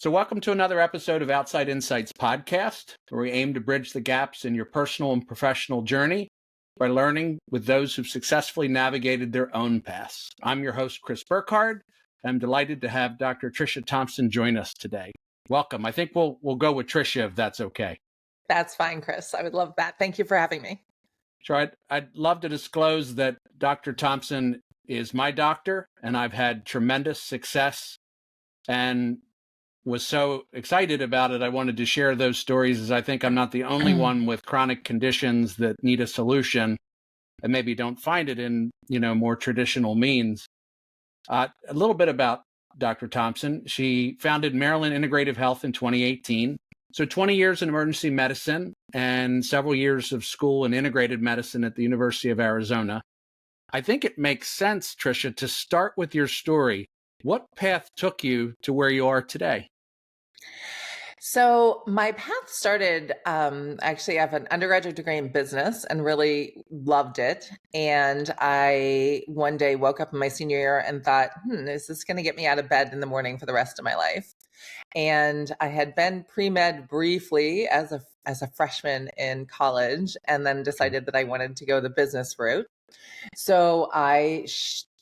So, welcome to another episode of Outside Insights podcast, where we aim to bridge the gaps in your personal and professional journey by learning with those who've successfully navigated their own paths. I'm your host, Chris Burkhardt. I'm delighted to have Dr. Tricia Thompson join us today. Welcome. I think we'll go with Tricia if that's okay. That's fine, Chris. I would love that. Thank you for having me. Sure. I'd love to disclose that Dr. Thompson is my doctor, and I've had tremendous success and was so excited about it. I wanted to share those stories, as I think I'm not the only one with chronic conditions that need a solution and maybe don't find it in, more traditional means. A little bit about Dr. Thompson. She founded Maryland Integrative Health in 2018. So 20 years in emergency medicine and several years of school in integrated medicine at the University of Arizona. I think it makes sense, Tricia, to start with your story. What path took you to where you are today? So my path started, actually, I have an undergraduate degree in business and really loved it. And I one day woke up in my senior year and thought, is this going to get me out of bed in the morning for the rest of my life? And I had been pre-med briefly as a freshman in college, and then decided that I wanted to go the business route. So I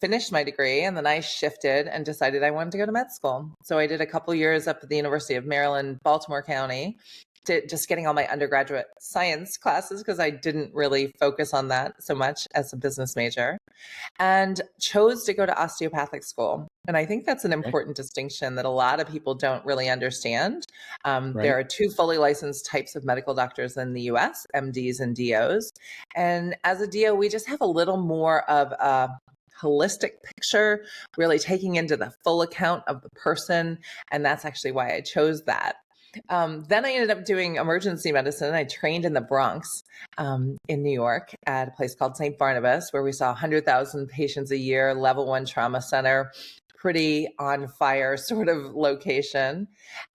finished my degree, and then I shifted and decided I wanted to go to med school. So I did a couple years up at the University of Maryland, Baltimore County, just getting all my undergraduate science classes because I didn't really focus on that so much as a business major, and chose to go to osteopathic school. And I think that's an important distinction that a lot of people don't really understand. There are two fully licensed types of medical doctors in the US, MDs and DOs. And as a DO, we just have a little more of a holistic picture, really taking into the full account of the person. And that's actually why I chose that. Then I ended up doing emergency medicine. I trained in the Bronx in New York at a place called St. Barnabas, where we saw 100,000 patients a year, level 1 trauma center, pretty on fire sort of location,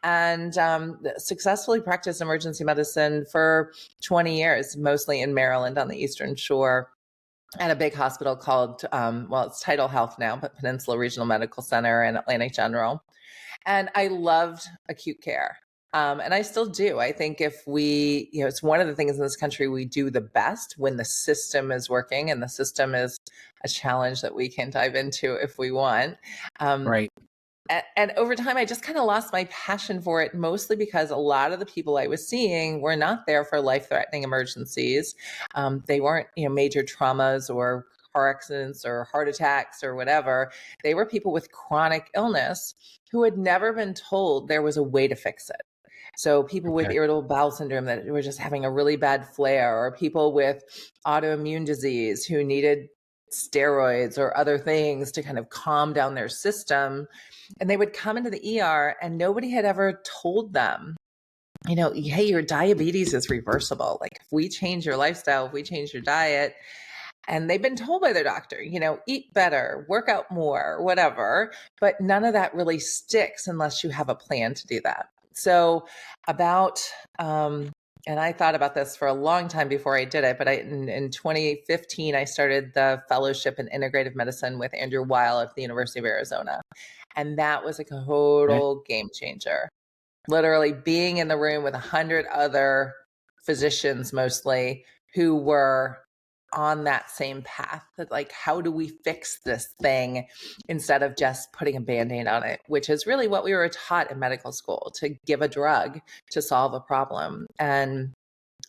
and successfully practiced emergency medicine for 20 years, mostly in Maryland on the Eastern Shore, at a big hospital called, it's Tidal Health now, but Peninsula Regional Medical Center and Atlantic General. And I loved acute care. And I still do. I think if we, it's one of the things in this country we do the best when the system is working, and the system is a challenge that we can dive into if we want. Right. And over time, I just kind of lost my passion for it, mostly because a lot of the people I was seeing were not there for life-threatening emergencies. They weren't, major traumas or car accidents or heart attacks or whatever. They were people with chronic illness who had never been told there was a way to fix it. So people with irritable bowel syndrome that were just having a really bad flare, or people with autoimmune disease who needed steroids or other things to kind of calm down their system. And they would come into the ER and nobody had ever told them, hey, your diabetes is reversible. Like, if we change your lifestyle, if we change your diet. And they've been told by their doctor, eat better, work out more, whatever. But none of that really sticks unless you have a plan to do that. So and I thought about this for a long time before I did it, but in 2015, I started the fellowship in integrative medicine with Andrew Weil at the University of Arizona. And that was a total game changer. Literally being in the room with 100 other physicians, mostly, who were on that same path, that like, how do we fix this thing instead of just putting a Band-Aid on it, which is really what we were taught in medical school, to give a drug to solve a problem. And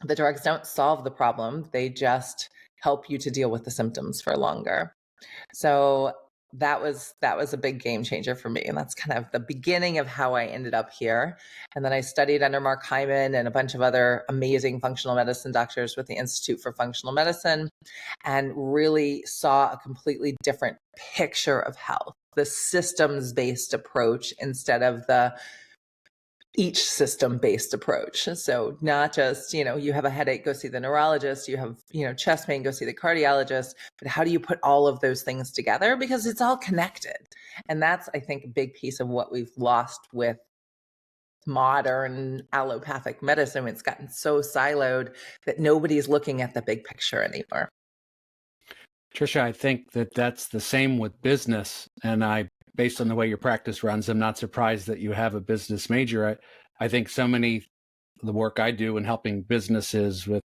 the drugs don't solve the problem. They just help you to deal with the symptoms for longer. So that was a big game changer for me. And that's kind of the beginning of how I ended up here. And then I studied under Mark Hyman and a bunch of other amazing functional medicine doctors with the Institute for Functional Medicine, and really saw a completely different picture of health, the systems-based approach instead of the each system-based approach. So not just, you have a headache, go see the neurologist, you have, chest pain, go see the cardiologist, but how do you put all of those things together? Because it's all connected. And that's, I think, a big piece of what we've lost with modern allopathic medicine. It's gotten so siloed that nobody's looking at the big picture anymore. Tricia, I think that that's the same with business. And I based on the way your practice runs, I'm not surprised that you have a business major. I think so many the work I do in helping businesses with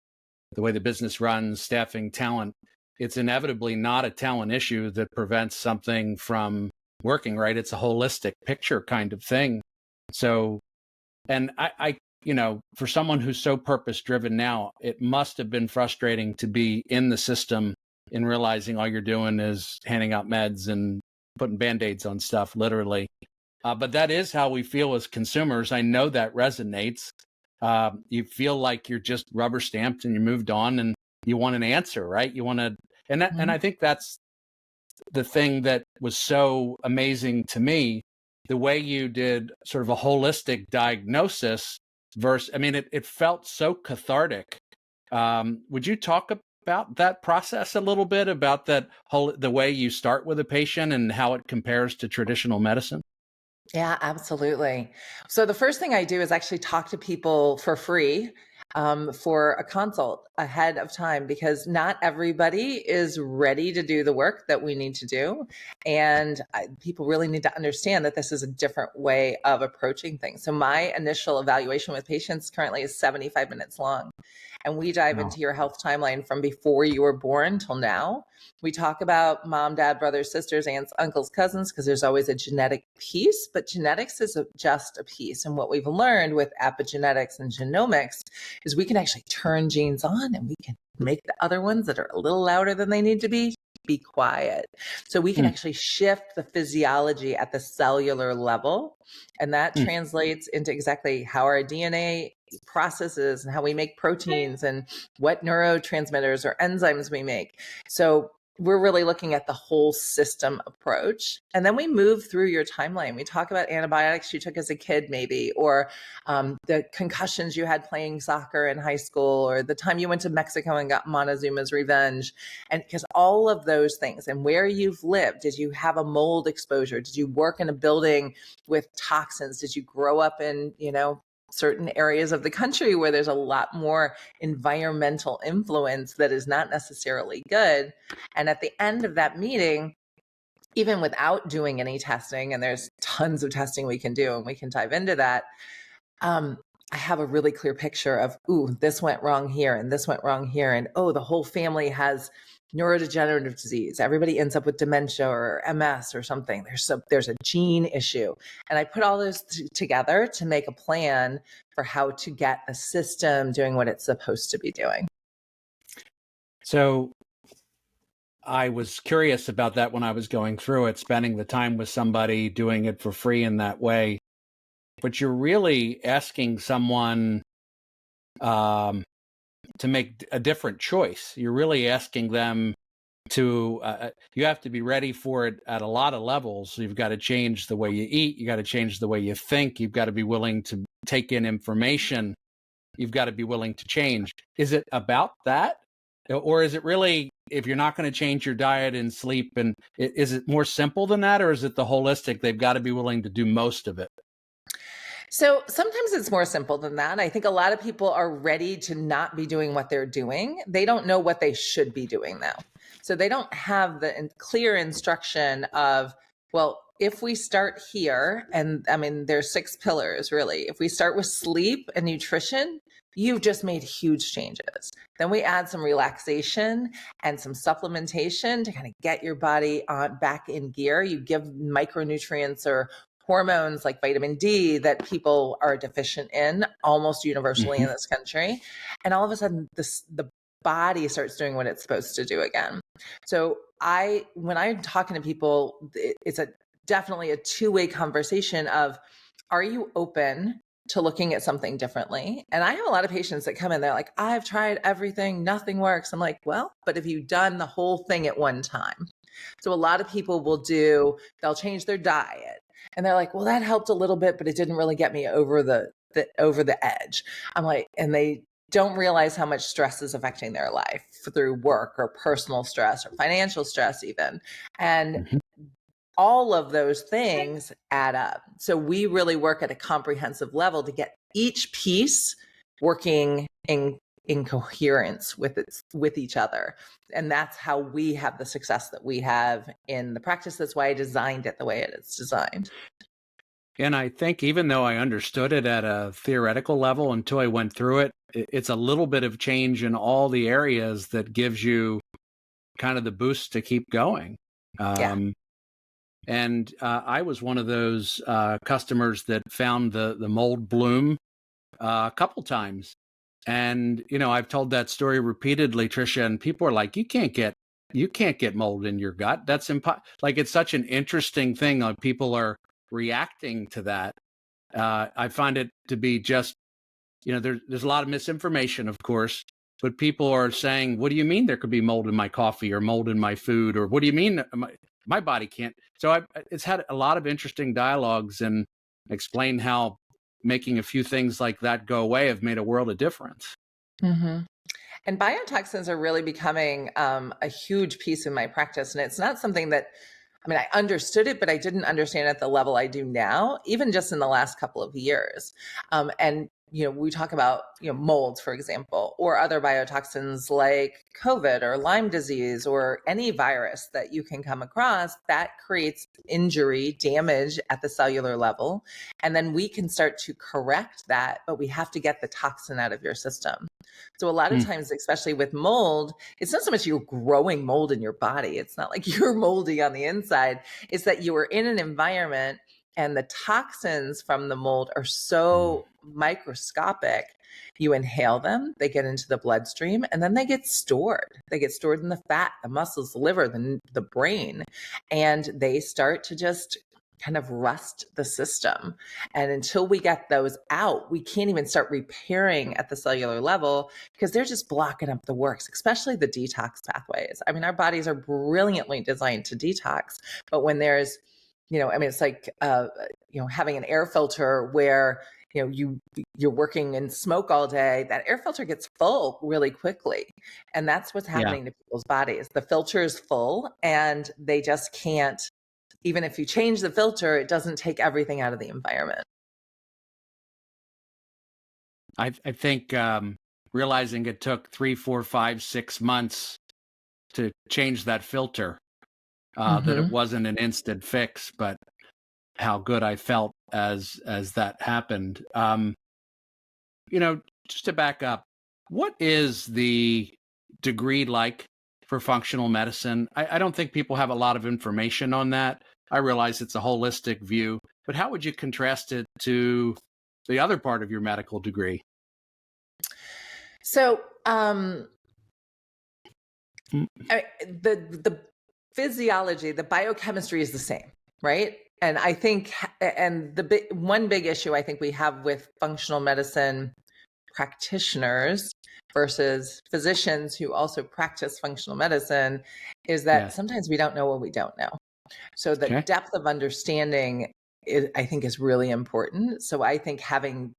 the way the business runs, staffing, talent, it's inevitably not a talent issue that prevents something from working, right? It's a holistic picture kind of thing. So, and I for someone who's so purpose driven now, it must have been frustrating to be in the system and realizing all you're doing is handing out meds and putting band-aids on stuff, literally. But that is how we feel as consumers. I know that resonates. You feel like you're just rubber stamped and you moved on and you want an answer, right? You want to, and I think that's the thing that was so amazing to me, the way you did sort of a holistic diagnosis versus, I mean, it felt so cathartic. Would you talk about that process a little bit, about that whole, the way you start with a patient and how it compares to traditional medicine? Yeah, absolutely. So the first thing I do is actually talk to people for free for a consult ahead of time, because not everybody is ready to do the work that we need to do. And people really need to understand that this is a different way of approaching things. So my initial evaluation with patients currently is 75 minutes long. And we dive into your health timeline from before you were born till now. We talk about mom, dad, brothers, sisters, aunts, uncles, cousins, because there's always a genetic piece, but genetics is just a piece. And what we've learned with epigenetics and genomics is we can actually turn genes on and we can make the other ones that are a little louder than they need to be quiet. So we can actually shift the physiology at the cellular level. And that translates into exactly how our DNA processes and how we make proteins and what neurotransmitters or enzymes we make. So we're really looking at the whole system approach. And then we move through your timeline. We talk about antibiotics you took as a kid, maybe, or the concussions you had playing soccer in high school, or the time you went to Mexico and got Montezuma's revenge. And because all of those things, and where you've lived, did you have a mold exposure? Did you work in a building with toxins? Did you grow up in, certain areas of the country where there's a lot more environmental influence that is not necessarily good? And at the end of that meeting, even without doing any testing, and there's tons of testing we can do, and we can dive into that, I have a really clear picture of, this went wrong here, and this went wrong here, and the whole family has neurodegenerative disease. Everybody ends up with dementia or MS or something. There's a gene issue. And I put all those together to make a plan for how to get the system doing what it's supposed to be doing. So I was curious about that when I was going through it, spending the time with somebody, doing it for free in that way. But you're really asking someone to make a different choice. You're really asking them to, you have to be ready for it at a lot of levels. You've got to change the way you eat. You got to change the way you think. You've got to be willing to take in information. You've got to be willing to change. Is it about that? Or is it really, if you're not going to change your diet and sleep, and is it more simple than that? Or is it the holistic? They've got to be willing to do most of it. So sometimes it's more simple than that. I think a lot of people are ready to not be doing what they're doing. They don't know what they should be doing now. So they don't have the clear instruction of, well, if we start here, and I mean, there's 6 pillars really. If we start with sleep and nutrition, you've just made huge changes. Then we add some relaxation and some supplementation to kind of get your body back in gear. You give micronutrients or hormones like vitamin D that people are deficient in almost universally in this country. And all of a sudden the body starts doing what it's supposed to do again. So when I'm talking to people, it's definitely a two-way conversation of, are you open to looking at something differently? And I have a lot of patients that come in, they're like, I've tried everything, nothing works. I'm like, well, but have you done the whole thing at one time? So a lot of people they'll change their diet. And they're like, well, that helped a little bit, but it didn't really get me over the edge. I'm like, and they don't realize how much stress is affecting their life through work or personal stress or financial stress even. And all of those things add up. So we really work at a comprehensive level to get each piece working in in coherence with each other. And that's how we have the success that we have in the practice. That's why I designed it the way it is designed. And I think even though I understood it at a theoretical level until I went through it, it's a little bit of change in all the areas that gives you kind of the boost to keep going. Yeah. And I was one of those customers that found the mold bloom a couple times. And, I've told that story repeatedly, Tricia, and people are like, you can't get mold in your gut. That's like, it's such an interesting thing. Like, people are reacting to that. I find it to be just, there's a lot of misinformation, of course, but people are saying, what do you mean there could be mold in my coffee or mold in my food? Or what do you mean my body can't? So it's had a lot of interesting dialogues and explained how making a few things like that go away have made a world of difference. Mm-hmm. And biotoxins are really becoming a huge piece of my practice. And it's not something that, I understood it, but I didn't understand at the level I do now, even just in the last couple of years. And we talk about, molds, for example, or other biotoxins like COVID or Lyme disease or any virus that you can come across that creates injury, damage at the cellular level. And then we can start to correct that, but we have to get the toxin out of your system. So a lot of times, especially with mold, it's not so much you're growing mold in your body. It's not like you're moldy on the inside. It's that you are in an environment and the toxins from the mold are so microscopic. You inhale them, they get into the bloodstream, and then they get stored. They get stored in the fat, the muscles, the liver, the brain, and they start to just kind of rust the system. And until we get those out, we can't even start repairing at the cellular level because they're just blocking up the works, especially the detox pathways. Our bodies are brilliantly designed to detox, but when there's it's like, having an air filter where, you're working in smoke all day, that air filter gets full really quickly. And that's what's happening to people's bodies. The filter is full and they just can't, even if you change the filter, it doesn't take everything out of the environment. I think realizing it took 3, 4, 5, 6 months to change that filter, that it wasn't an instant fix, but how good I felt as that happened. Just to back up, what is the degree like for functional medicine? I don't think people have a lot of information on that. I realize it's a holistic view, but how would you contrast it to the other part of your medical degree? So, the physiology, the biochemistry is the same, right? And I think, and one big issue I think we have with functional medicine practitioners versus physicians who also practice functional medicine is that sometimes we don't know what we don't know. So the depth of understanding, I think, is really important. So I think having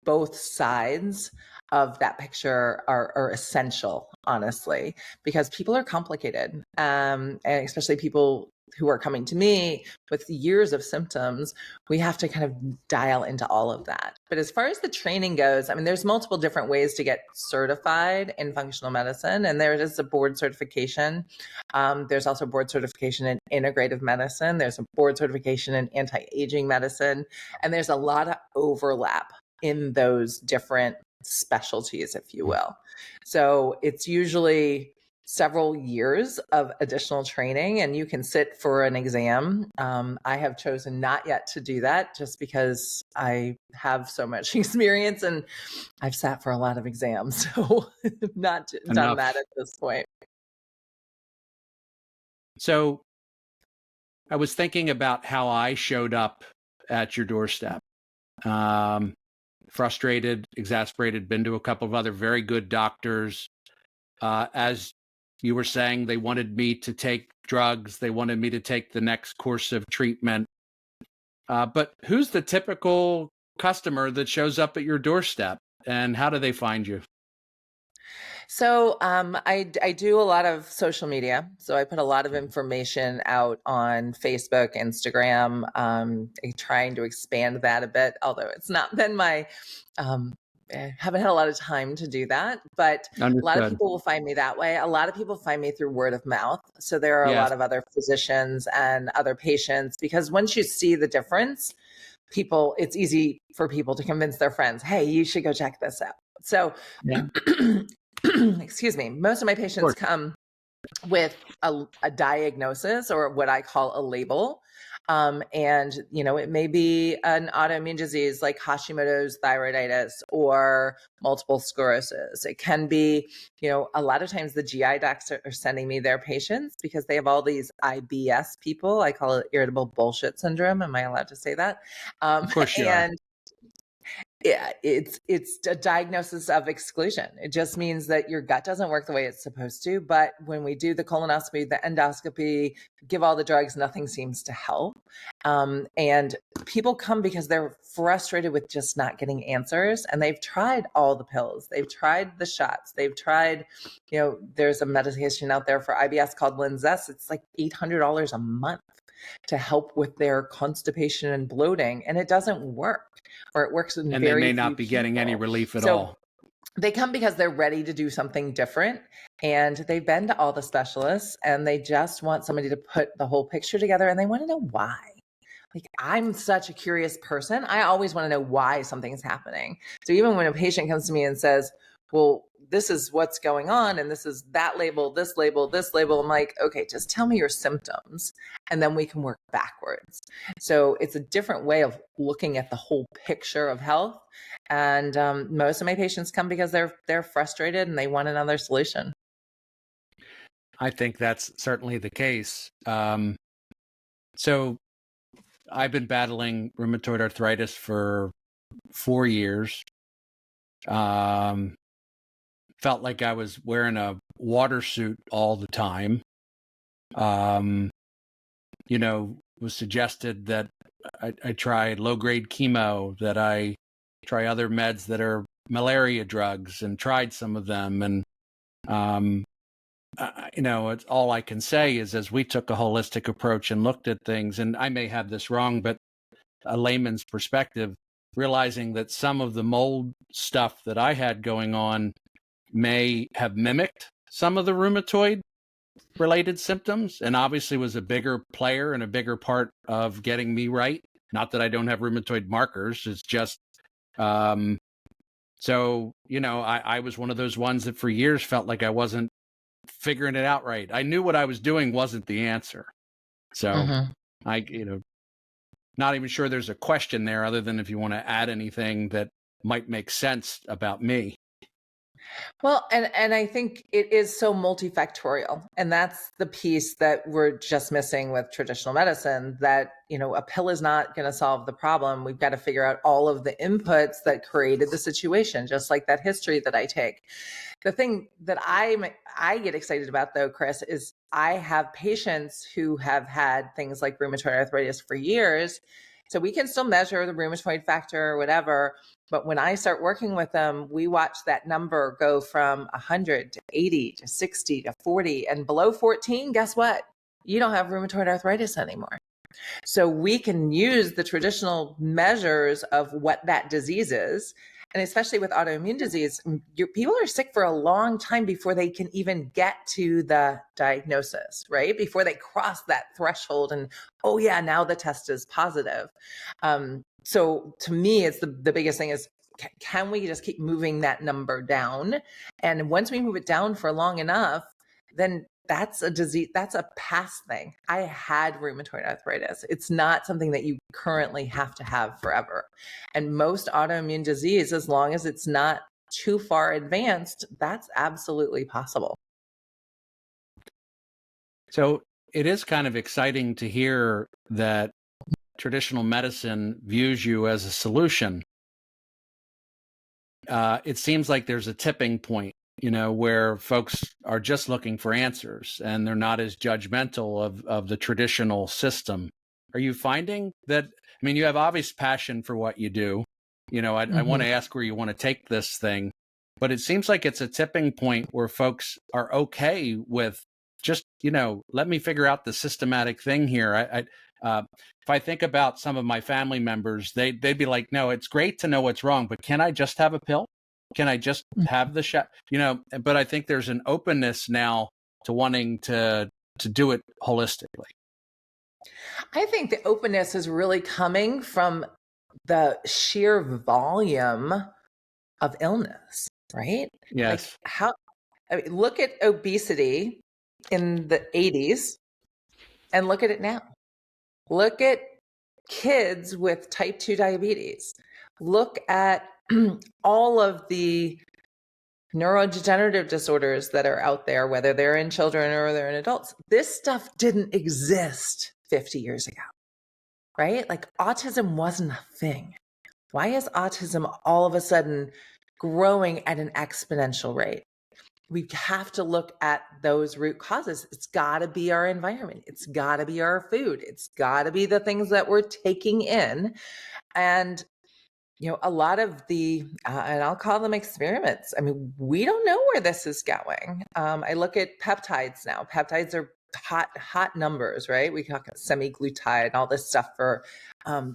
both sides of that picture are essential, honestly, because people are complicated, and especially people who are coming to me with years of symptoms. We have to kind of dial into all of that. But as far as the training goes, there's multiple different ways to get certified in functional medicine, and there is a board certification. There's also board certification in integrative medicine. There's a board certification in anti-aging medicine, and there's a lot of overlap in those different specialties, if you will. So it's usually several years of additional training, and you can sit for an exam. I have chosen not yet to do that just because I have so much experience and I've sat for a lot of exams. So not done that at this point. So I was thinking about how I showed up at your doorstep. Frustrated, exasperated, been to a couple of other very good doctors. As you were saying, they wanted me to take drugs. They wanted me to take the next course of treatment. But who's the typical customer that shows up at your doorstep, and how do they find you? So I do a lot of social media. So I put a lot of information out on Facebook, Instagram, trying to expand that a bit, although it's not been my haven't had a lot of time to do that, but a lot of Understood. people will find me that way. A lot of people find me through word of mouth. So there are a Yes, lot of other physicians and other patients, because once you see the difference, it's easy for people to convince their friends, hey, you should go check this out. So, yeah, excuse me, most of my of patients course. come with a diagnosis, or what I call a label. And, it may be an autoimmune disease like Hashimoto's thyroiditis or multiple sclerosis. It can be, a lot of times the GI docs are sending me their patients because they have all these IBS people. I call it irritable bullshit syndrome. Am I allowed to say that? Of course you are. And yeah, it's a diagnosis of exclusion. It just means that your gut doesn't work the way it's supposed to. But when we do the colonoscopy, the endoscopy, give all the drugs, nothing seems to help. And people come because they're frustrated with just not getting answers. And they've tried all the pills, they've tried the shots, they've tried, there's a medication out there for IBS called Linzess. It's like $800 a month to help with their constipation and bloating, and it doesn't work, or it works in And they very may few not be getting any people. relief at So all. they come because they're ready to do something different, and they've been to all the specialists, and they just want somebody to put the whole picture together, and they want to know why. Like, I'm such a curious person. I always want to know why something's happening. So even when a patient comes to me and says, well, this is what's going on, and this is that label, this label, this label, I'm like, okay, just tell me your symptoms, and then we can work backwards. So it's a different way of looking at the whole picture of health. And most of my patients come because they're frustrated and they want another solution. I think that's certainly the case. So I've been battling rheumatoid arthritis for 4 years. Felt like I was wearing a water suit all the time. Was suggested that I try low-grade chemo, that I try other meds that are malaria drugs, and tried some of them. And, it's all I can say is, as we took a holistic approach and looked at things, and I may have this wrong, but a layman's perspective, realizing that some of the mold stuff that I had going on may have mimicked some of the rheumatoid related symptoms, and obviously was a bigger player and a bigger part of getting me right. Not that I don't have rheumatoid markers, it's just, I was one of those ones that for years felt like I wasn't figuring it out right. I knew what I was doing wasn't the answer. So Mm-hmm. not even sure there's a question there, other than if you want to add anything that might make sense about me. Well, and I think it is so multifactorial, and that's the piece that we're just missing with traditional medicine, that, a pill is not going to solve the problem. We've got to figure out all of the inputs that created the situation, just like that history that I take. The thing that I get excited about, though, Chris, is I have patients who have had things like rheumatoid arthritis for years. So we can still measure the rheumatoid factor or whatever. But when I start working with them, we watch that number go from 100 to 80 to 60 to 40. And below 14, guess what? You don't have rheumatoid arthritis anymore. So we can use the traditional measures of what that disease is. And especially with autoimmune disease, people are sick for a long time before they can even get to the diagnosis, right? Before they cross that threshold and, oh yeah, now the test is positive. So to me, it's the biggest thing is, can we just keep moving that number down? And once we move it down for long enough, then that's a disease, that's a past thing. I had rheumatoid arthritis. It's not something that you currently have to have forever. And most autoimmune disease, as long as it's not too far advanced, that's absolutely possible. So it is kind of exciting to hear that traditional medicine views you as a solution. It seems like there's a tipping point, where folks are just looking for answers and they're not as judgmental of the traditional system. Are you finding that? I mean, you have obvious passion for what you do. I want to ask where you want to take this thing, but it seems like it's a tipping point where folks are okay with just, let me figure out the systematic thing here. If I think about some of my family members, they'd be like, no, it's great to know what's wrong, but can I just have a pill? Can I just have the shot? But I think there's an openness now to wanting to do it holistically. I think the openness is really coming from the sheer volume of illness, right? Yes. Look at obesity in the 80s and look at it now. Look at kids with type 2 diabetes. Look at all of the neurodegenerative disorders that are out there, whether they're in children or they're in adults. This stuff didn't exist 50 years ago, right? Like autism wasn't a thing. Why is autism all of a sudden growing at an exponential rate? We have to look at those root causes. It's got to be our environment. It's got to be our food. It's got to be the things that we're taking in. And, a lot of the, and I'll call them experiments. I mean, we don't know where this is going. I look at peptides now. Peptides are hot numbers, right? We talk semaglutide, all this stuff for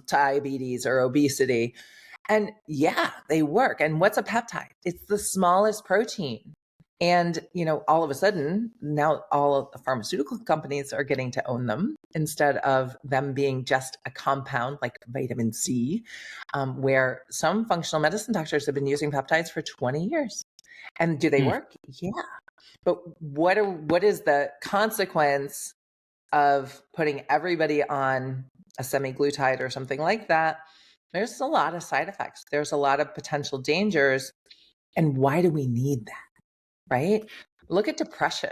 diabetes or obesity. And yeah, they work. And what's a peptide? It's the smallest protein. And, all of a sudden, now all of the pharmaceutical companies are getting to own them instead of them being just a compound like vitamin C, where some functional medicine doctors have been using peptides for 20 years. And do they work? Yeah. But what is the consequence of putting everybody on a semaglutide or something like that? There's a lot of side effects. There's a lot of potential dangers. And why do we need that? Right? Look at depression.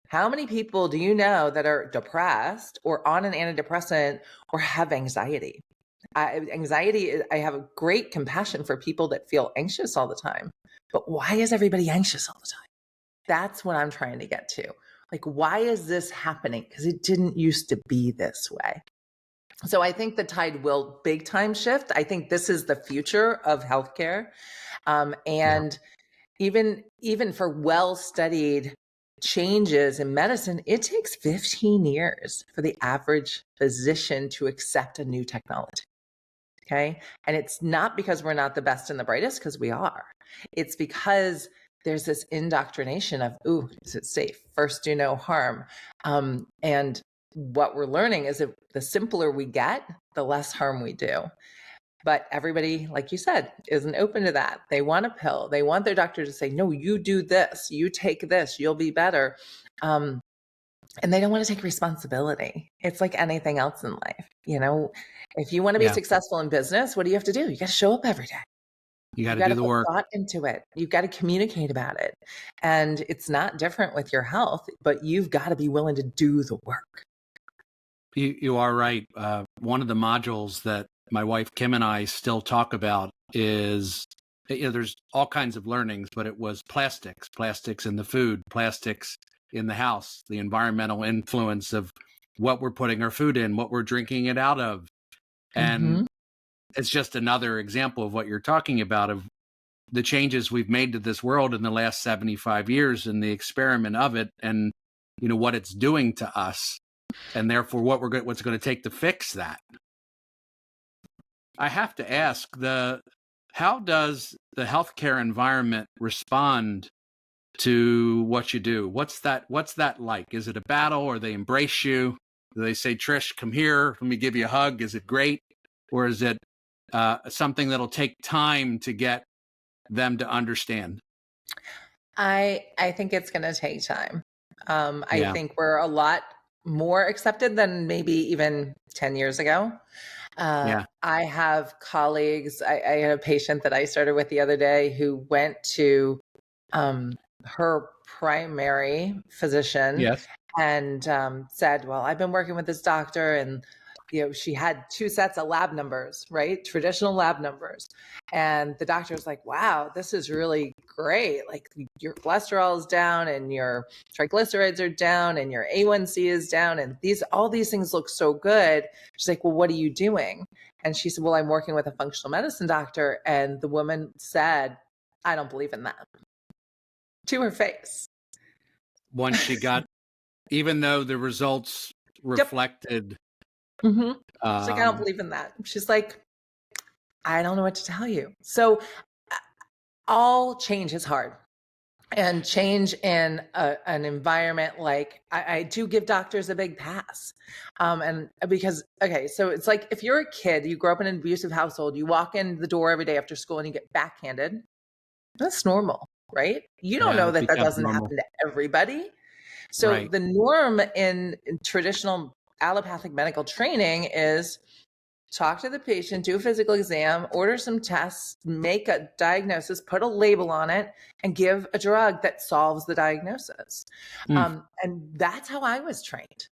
How many people do you know that are depressed or on an antidepressant or have anxiety? Anxiety, I have a great compassion for people that feel anxious all the time. But why is everybody anxious all the time? That's what I'm trying to get to. Like, why is this happening? Because it didn't used to be this way. So I think the tide will big time shift. I think this is the future of healthcare. And even for well-studied changes in medicine, it takes 15 years for the average physician to accept a new technology. Okay. And it's not because we're not the best and the brightest, because we are. It's because there's this indoctrination of, ooh, is it safe? First, do no harm. And what we're learning is that the simpler we get, the less harm we do. But everybody, like you said, isn't open to that. They want a pill. They want their doctor to say, no, you do this, you take this, you'll be better. And they don't want to take responsibility. It's like anything else in life. If you want to be successful in business, what do you have to do? You got to show up every day. You got to do the work. Thought into it. You've got to communicate about it. And it's not different with your health, but you've got to be willing to do the work. You are right. One of the modules that my wife Kim and I still talk about is, there's all kinds of learnings, but it was plastics in the food, plastics in the house, the environmental influence of what we're putting our food in, what we're drinking it out of. And it's just another example of what you're talking about, of the changes we've made to this world in the last 75 years and the experiment of it, and what it's doing to us, and therefore what's going to take to fix that. I have to ask, how does the healthcare environment respond to what you do? What's that like? Is it a battle, or they embrace you? Do they say, Trish, come here, let me give you a hug? Is it great? Or is it something that'll take time to get them to understand? I think it's going to take time. I think we're a lot more accepted than maybe even 10 years ago. I have colleagues. I had a patient that I started with the other day who went to her primary physician and said, well, I've been working with this doctor, and she had 2 sets of lab numbers, right? Traditional lab numbers. And the doctor was like, wow, this is really great. Like, your cholesterol is down and your triglycerides are down and your A1C is down. And all these things look so good. She's like, well, what are you doing? And she said, well, I'm working with a functional medicine doctor. And the woman said, I don't believe in that, to her face. Once she got, even though the results reflected. She's like, I don't believe in that. She's like, I don't know what to tell you. So all change is hard. And change in an environment like I do give doctors a big pass. And because, okay, so it's like if you're a kid, you grow up in an abusive household, you walk in the door every day after school and you get backhanded, that's normal, right? You don't Yeah, know it that that becomes doesn't normal. happen to everybody. So Right. the norm in traditional allopathic medical training is talk to the patient, do a physical exam, order some tests, make a diagnosis, put a label on it, and give a drug that solves the diagnosis. Mm. And that's how I was trained.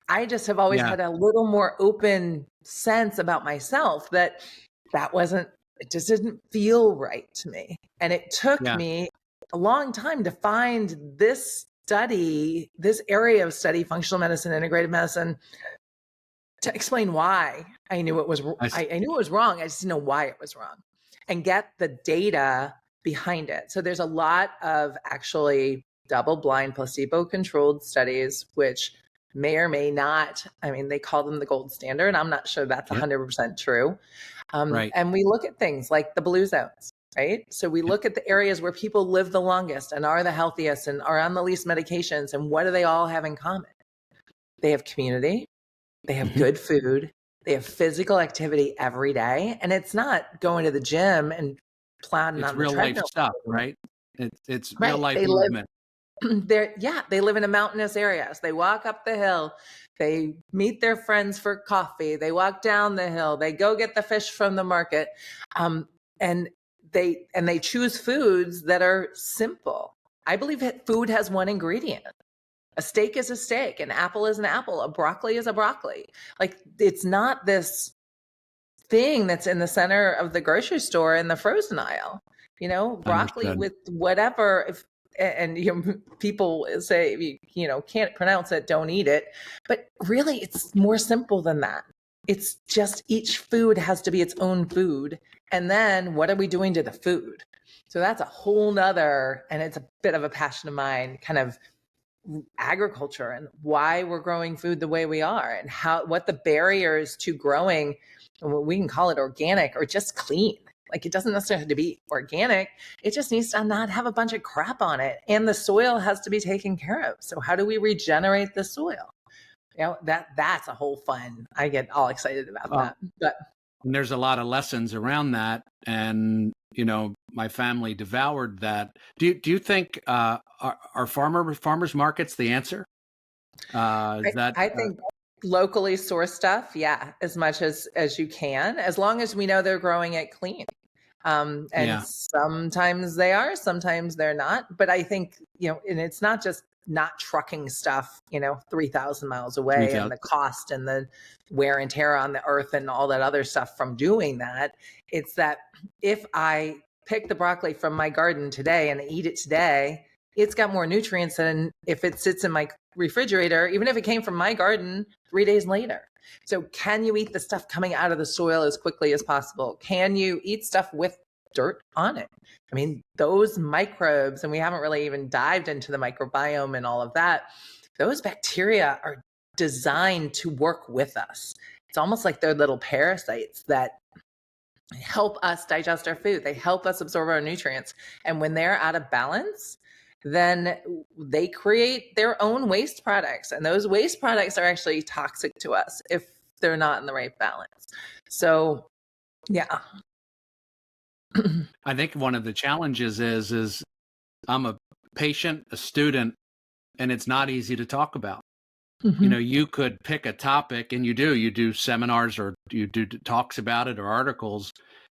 I just have always Yeah. had a little more open sense about myself that wasn't, it just didn't feel right to me. And it took Yeah. me a long time to find this study, this area of study, functional medicine, integrative medicine, to explain why I knew it was I knew it was wrong. I just didn't know why it was wrong, and get the data behind it. So there's a lot of actually double-blind, placebo-controlled studies, which may or may not. I mean, they call them the gold standard. I'm not sure that's Yep. 100% true. Right. And we look at things like the blue zones, right? So we Yep. look at the areas where people live the longest and are the healthiest and are on the least medications. And what do they all have in common? They have community, they have Mhm. good food. They have physical activity every day. And it's not going to the gym and plodding It's on the real life treadmill. stuff, right? It's real Right. life They live movement. there. Yeah. They live in a mountainous area. So they walk up the hill. They meet their friends for coffee. They walk down the hill. They go get the fish from the market. Um, and they choose foods that are simple. I believe that food has one ingredient. A steak is a steak, an apple is an apple, a broccoli is a broccoli. Like it's not this thing that's in the center of the grocery store in the frozen aisle. You know, broccoli Understood. with whatever. If and people say can't pronounce it, don't eat it. But really, it's more simple than that. It's just each food has to be its own food, and then what are we doing to the food? So that's a whole nother, and it's a bit of a passion of mine, kind of agriculture and why we're growing food the way we are and what the barriers to growing, we can call it organic or just clean. Like it doesn't necessarily have to be organic. It just needs to not have a bunch of crap on it. And the soil has to be taken care of. So how do we regenerate the soil? That's a whole fun. I get all excited about Well, that. But and there's a lot of lessons around that, and my family devoured that. Do you think are farmers markets the answer? Is that I think locally sourced stuff, yeah, as much as you can, as long as we know they're growing it clean. And yeah, sometimes they are, sometimes they're not. But I think, and it's not just not trucking stuff, 3,000 miles away and 3,000? the cost and the wear and tear on the earth and all that other stuff from doing that. It's that if I pick the broccoli from my garden today and eat it today, it's got more nutrients than if it sits in my refrigerator, even if it came from my garden 3 days later. So can you eat the stuff coming out of the soil as quickly as possible? Can you eat stuff with dirt on it? I mean, those microbes, and we haven't really even dived into the microbiome and all of that, those bacteria are designed to work with us. It's almost like they're little parasites that help us digest our food. They help us absorb our nutrients. And when they're out of balance, then they create their own waste products. And those waste products are actually toxic to us if they're not in the right balance. So, yeah. I think one of the challenges is I'm a patient, a student, and it's not easy to talk about. Mhm. You could pick a topic, and you do seminars or you do talks about it or articles.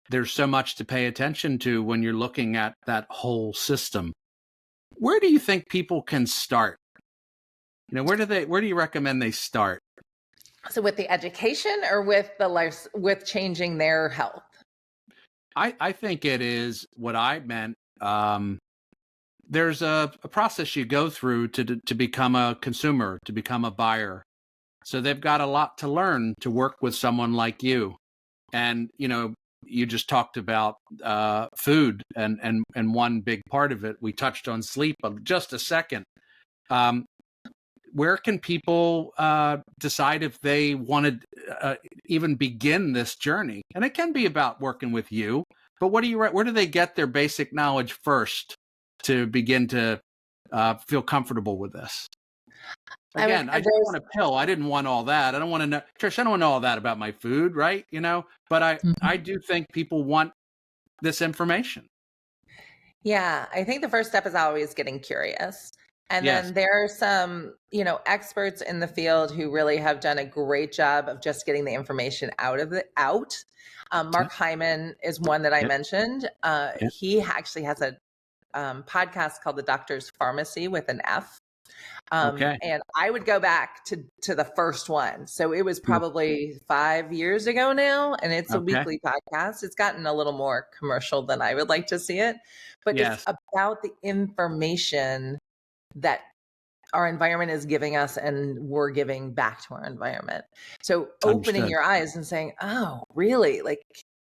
There's so much to pay attention to when you're looking at that whole system. Where do you think people can start? Where do you recommend they start? So with the education or with the life, with changing their health? I think it is what I meant. There's a process you go through to become a consumer, to become a buyer. So they've got a lot to learn to work with someone like you. And, you just talked about food and one big part of it. We touched on sleep just a second. Where can people decide if they want to even begin this journey? And it can be about working with you, But where do they get their basic knowledge first to begin to feel comfortable with this? I mean, Again, I just want a pill. I didn't want all that. I don't want to know, Trish, I don't want to know all that about my food, right? But I do think people want this information. Yeah, I think the first step is always getting curious. And Yes. then there are some, experts in the field who really have done a great job of just getting the information out. Mark Yep. Hyman is one that I Yep. mentioned. Yep. He actually has a podcast called The Doctor's Pharmacy with an F. Okay. And I would go back to the first one. So it was probably 5 years ago now, and it's a Okay. weekly podcast. It's gotten a little more commercial than I would like to see it, but Yes. it's about the information that our environment is giving us and we're giving back to our environment. So opening Understood. your eyes and saying, oh, really? Like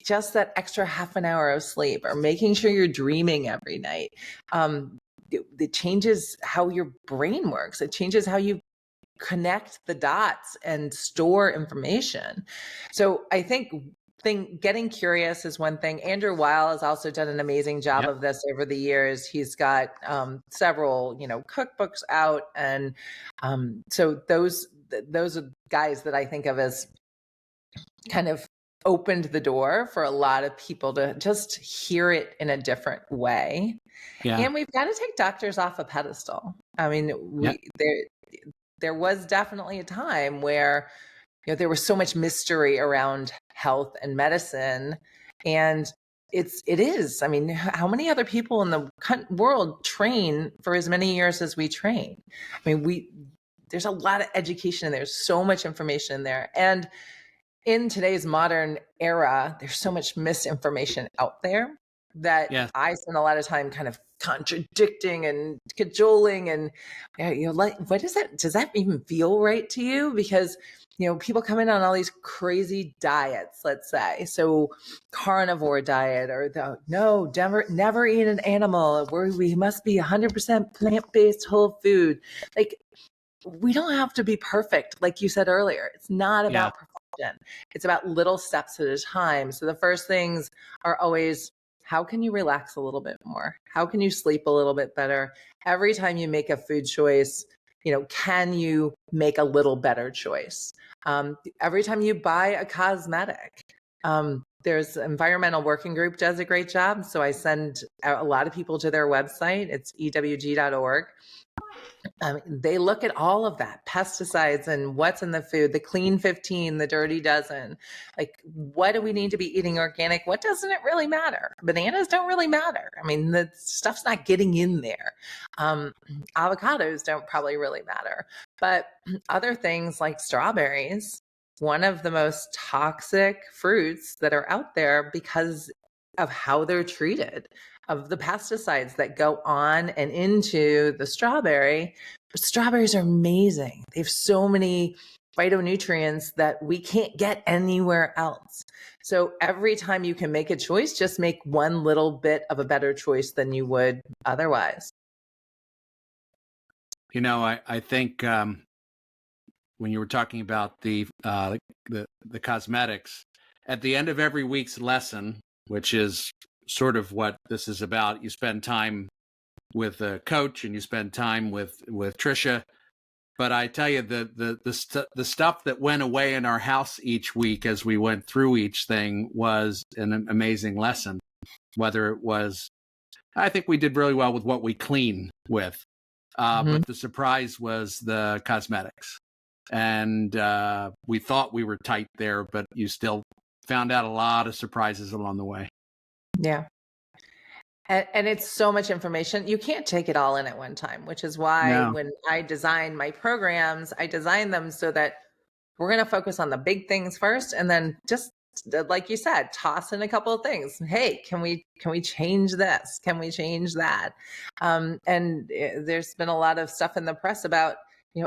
just that extra half an hour of sleep, or making sure you're dreaming every night. It changes how your brain works. It changes how you connect the dots and store information. So I think getting curious is one thing. Andrew Weil has also done an amazing job of this over the years. He's got several, cookbooks out, and so those are guys that I think of as kind of opened the door for a lot of people to just hear it in a different way. Yeah. And we've got to take doctors off a pedestal. I mean, there was definitely a time where there was so much mystery around health and medicine, and it is. I mean, how many other people in the world train for as many years as we train? I mean, there's a lot of education, and there's so much information in there. And in today's modern era, there's so much misinformation out there that I spend a lot of time kind of contradicting and cajoling, and like, what is that? Does that even feel right to you? Because people come in on all these crazy diets, let's say, so carnivore diet, or never eat an animal, where we must be 100% plant-based whole food. Like, we don't have to be perfect, like you said earlier. It's not about perfection. It's about little steps at a time. So the first things are always, how can you relax a little bit more? How can you sleep a little bit better? Every time you make a food choice, can you make a little better choice? Every time you buy a cosmetic, there's Environmental Working Group does a great job. So I send a lot of people to their website. It's ewg.org. They look at all of that, pesticides and what's in the food, the clean 15, the dirty dozen. Like, what do we need to be eating organic? What doesn't it really matter? Bananas don't really matter. I mean, the stuff's not getting in there. Avocados don't probably really matter. But other things like strawberries, one of the most toxic fruits that are out there because of how they're treated, of the pesticides that go on and into the strawberry. But strawberries are amazing. They have so many phytonutrients that we can't get anywhere else. So every time you can make a choice, just make one little bit of a better choice than you would otherwise. I think when you were talking about the cosmetics, at the end of every week's lesson, which is sort of what this is about, you spend time with a coach and you spend time with Tricia. But I tell you, the stuff that went away in our house each week as we went through each thing was an amazing lesson. Whether it was, I think we did really well with what we clean with, but the surprise was the cosmetics. And we thought we were tight there, but you still found out a lot of surprises along the way. Yeah. And it's so much information. You can't take it all in at one time, which is why when I design my programs, I design them so that we're going to focus on the big things first. And then just like you said, toss in a couple of things. Hey, can we change this? Can we change that? And there's been a lot of stuff in the press about,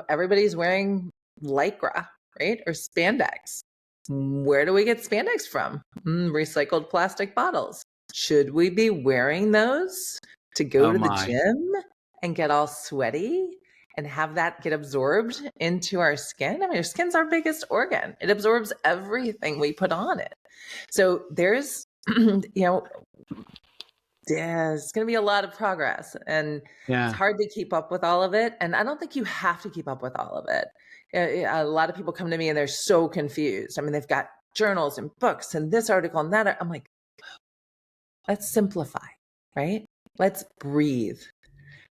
everybody's wearing Lycra, right? Or spandex. Where do we get spandex from? Recycled plastic bottles. Should we be wearing those to go to the gym and get all sweaty and have that get absorbed into our skin? I mean, our skin's our biggest organ. It absorbs everything we put on it. So there's you know, there's going to be a lot of progress, and it's Yeah. hard to keep up with all of it. And I don't think you have to keep up with all of it. A lot of people come to me and they're so confused. I mean, they've got journals and books and this article and that. I'm like, let's simplify, right? Let's breathe.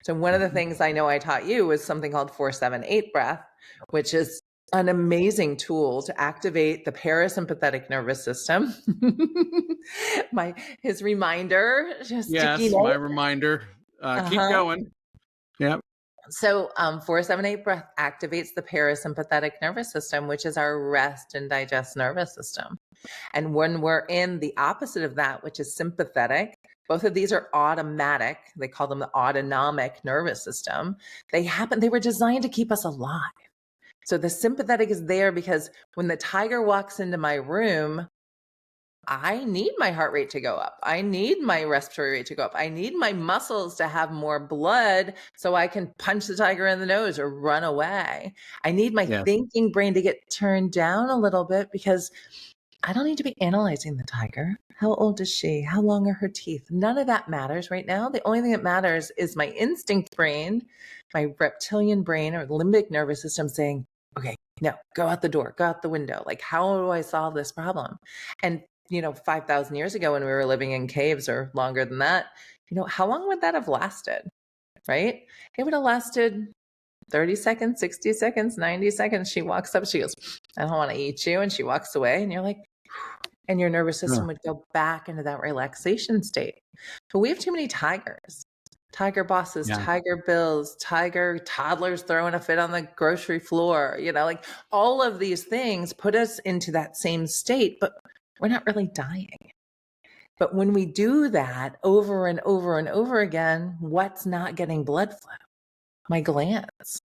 So one of the things I know I taught you was something called 4-7-8 breath, which is an amazing tool to activate the parasympathetic nervous system. His reminder, just sticky Yes, note. my reminder. Keep Uh-huh. going. Yep. So 4-7-8 breath activates the parasympathetic nervous system, which is our rest and digest nervous system. And when we're in the opposite of that, which is sympathetic, both of these are automatic. They call them the autonomic nervous system. They were designed to keep us alive. So the sympathetic is there because when the tiger walks into my room, I need my heart rate to go up. I need my respiratory rate to go up. I need my muscles to have more blood so I can punch the tiger in the nose or run away. I need my thinking brain to get turned down a little bit because I don't need to be analyzing the tiger. How old is she? How long are her teeth? None of that matters right now. The only thing that matters is my instinct brain, my reptilian brain or limbic nervous system saying, okay, no, go out the door, go out the window. Like, how do I solve this problem? And 5,000 years ago when we were living in caves or longer than that, how long would that have lasted? Right? It would have lasted 30 seconds, 60 seconds, 90 seconds. She walks up, she goes, I don't want to eat you. And she walks away and you're like, and your nervous system would go back into that relaxation state. But we have too many tigers. Tiger bosses, tiger bills, tiger toddlers throwing a fit on the grocery floor, like all of these things put us into that same state, but we're not really dying. But when we do that over and over and over again, what's not getting blood flow? My glands,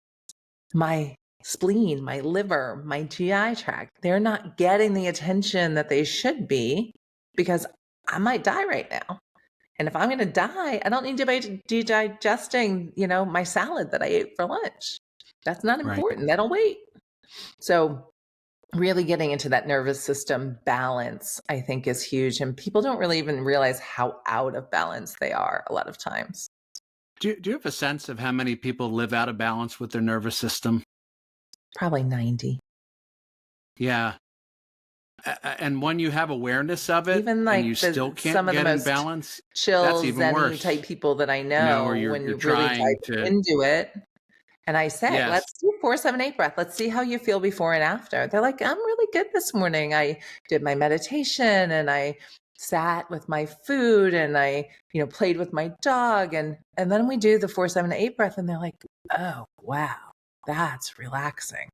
my spleen, my liver, my GI tract, they're not getting the attention that they should be because I might die right now. And if I'm going to die, I don't need to be digesting, my salad that I ate for lunch. That's not important. Right. That'll wait. So really getting into that nervous system balance, I think, is huge. And people don't really even realize how out of balance they are a lot of times. Do you have a sense of how many people live out of balance with their nervous system? Probably 90. Yeah. And when you have awareness of it, even like and you still can't some of get the in most balance, chill, that's even zen worse. type people that I know, or when you're you really trying dive to into it, and I say, Yes. let's do 4-7-8 breath. Let's see how you feel before and after. They're like, I'm really good this morning. I did my meditation and I sat with my food and I, played with my dog. And then we do the 4-7-8 breath and they're like, oh, wow, that's relaxing.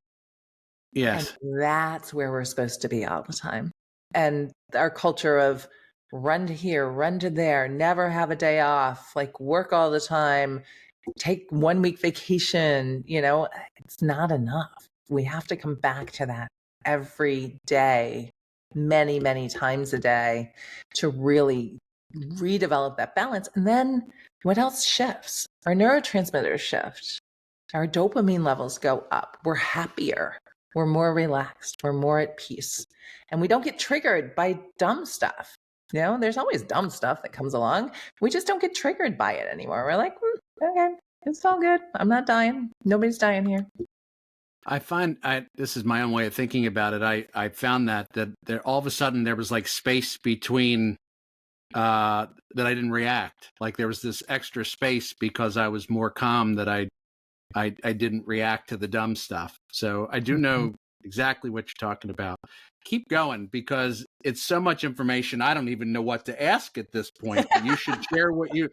Yes. And that's where we're supposed to be all the time. And our culture of run to here, run to there, never have a day off, like work all the time, take 1 week vacation, it's not enough. We have to come back to that every day, many, many times a day to really redevelop that balance. And then what else shifts? Our neurotransmitters shift. Our dopamine levels go up. We're happier. We're more relaxed. We're more at peace. And we don't get triggered by dumb stuff. There's always dumb stuff that comes along. We just don't get triggered by it anymore. We're like, okay, it's all good. I'm not dying. Nobody's dying here. I find this is my own way of thinking about it. I found that there all of a sudden there was like space between that I didn't react. Like there was this extra space because I was more calm that I didn't react to the dumb stuff. So I do know exactly what you're talking about. Keep going because it's so much information. I don't even know what to ask at this point. You should share what you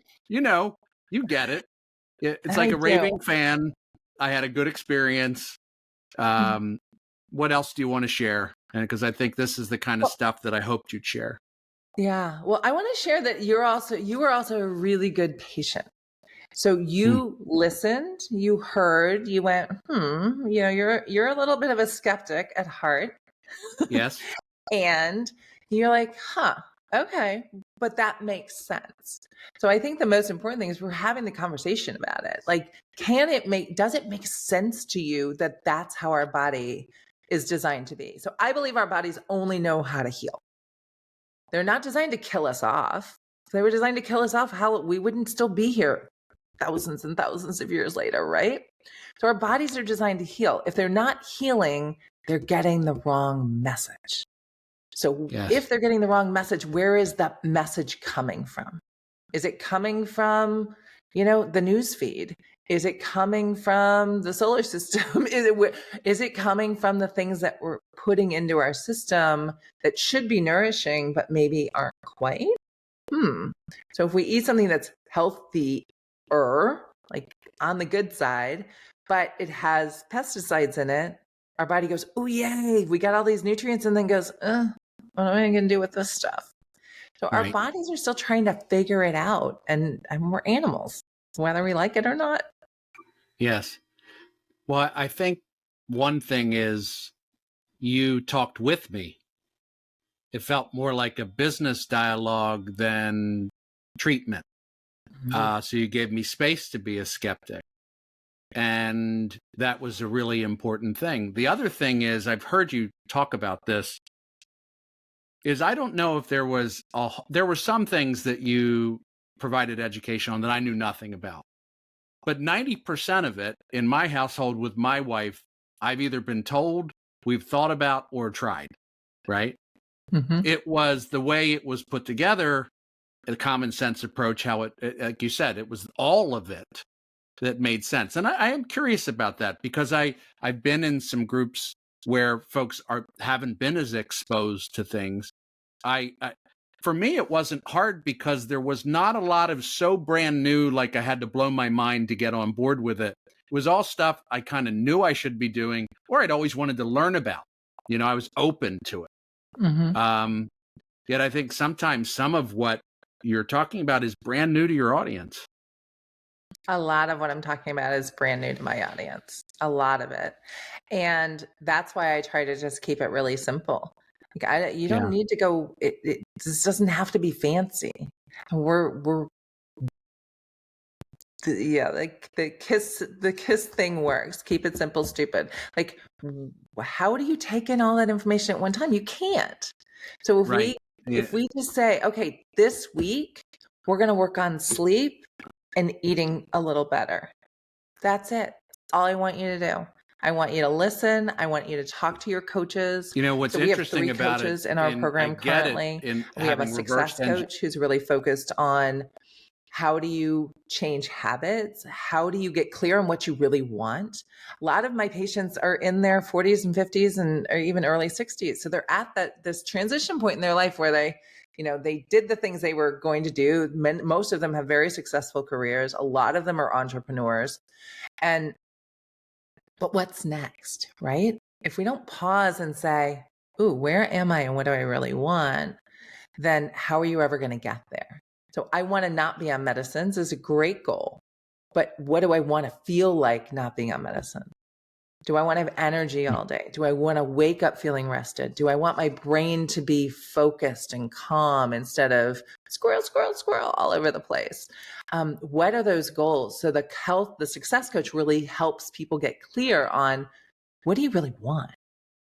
get it. It's like a raving fan. I had a good experience. What else do you want to share? And because I think this is the kind of stuff that I hoped you'd share. Yeah. Well, I want to share that you were also a really good patient. So you listened, you heard, you went, you're a little bit of a skeptic at heart. Yes. And you're like, okay, but that makes sense. So I think the most important thing is we're having the conversation about it. Like, does it make sense to you that that's how our body is designed to be? So I believe our bodies only know how to heal. They're not designed to kill us off. If they were designed to kill us off, how we wouldn't still be here thousands and thousands of years later, right? So our bodies are designed to heal. If they're not healing, they're getting the wrong message. So Yes. if they're getting the wrong message, where is that message coming from? Is it coming from, the news feed? Is it coming from the solar system? Is it coming from the things that we're putting into our system that should be nourishing, but maybe aren't quite? So if we eat something that's healthier, like on the good side, but it has pesticides in it, our body goes, oh, yay, we got all these nutrients, and then goes, what am I going to do with this stuff? So our Right. bodies are still trying to figure it out, and we're animals, whether we like it or not. Yes. Well, I think one thing is you talked with me. It felt more like a business dialogue than treatment. So you gave me space to be a skeptic. And that was a really important thing. The other thing is, I've heard you talk about this, is I don't know if there were some things that you provided education on that I knew nothing about. But 90% of it in my household with my wife, I've either been told, we've thought about, or tried, right? It was the way it was put together, a common sense approach, how it, like you said, it was all of it that made sense. And I am curious about that because I've been in some groups where folks haven't been as exposed to things. For me, it wasn't hard because there was not a lot of so brand new, like I had to blow my mind to get on board with it. It was all stuff I kind of knew I should be doing, or I'd always wanted to learn about. I was open to it. Yet I think sometimes some of what you're talking about is brand new to your audience. A lot of what I'm talking about is brand new to my audience, a lot of it. And that's why I try to just keep it really simple. Like you don't need to go, this doesn't have to be fancy. Like the kiss thing works. Keep it simple, stupid. Like, how do you take in all that information at one time? You can't. So if we just say, okay, this week we're going to work on sleep and eating a little better. That's it. All I want you to do. I want you to listen. I want you to talk to your coaches. What's interesting about it. We have 3 coaches in our program currently. We have a success coach who's really focused on how do you change habits? How do you get clear on what you really want? A lot of my patients are in their 40s and 50s or even early 60s. So they're at this transition point in their life where they did the things they were going to do. Most of them have very successful careers. A lot of them are entrepreneurs. But what's next, right? If we don't pause and say, ooh, where am I and what do I really want? Then how are you ever going to get there? So I want to not be on medicines is a great goal. But what do I want to feel like not being on medicine? Do I want to have energy all day? Do I want to wake up feeling rested? Do I want my brain to be focused and calm instead of squirrel, squirrel, squirrel all over the place? What are those goals? So the success coach really helps people get clear on what do you really want?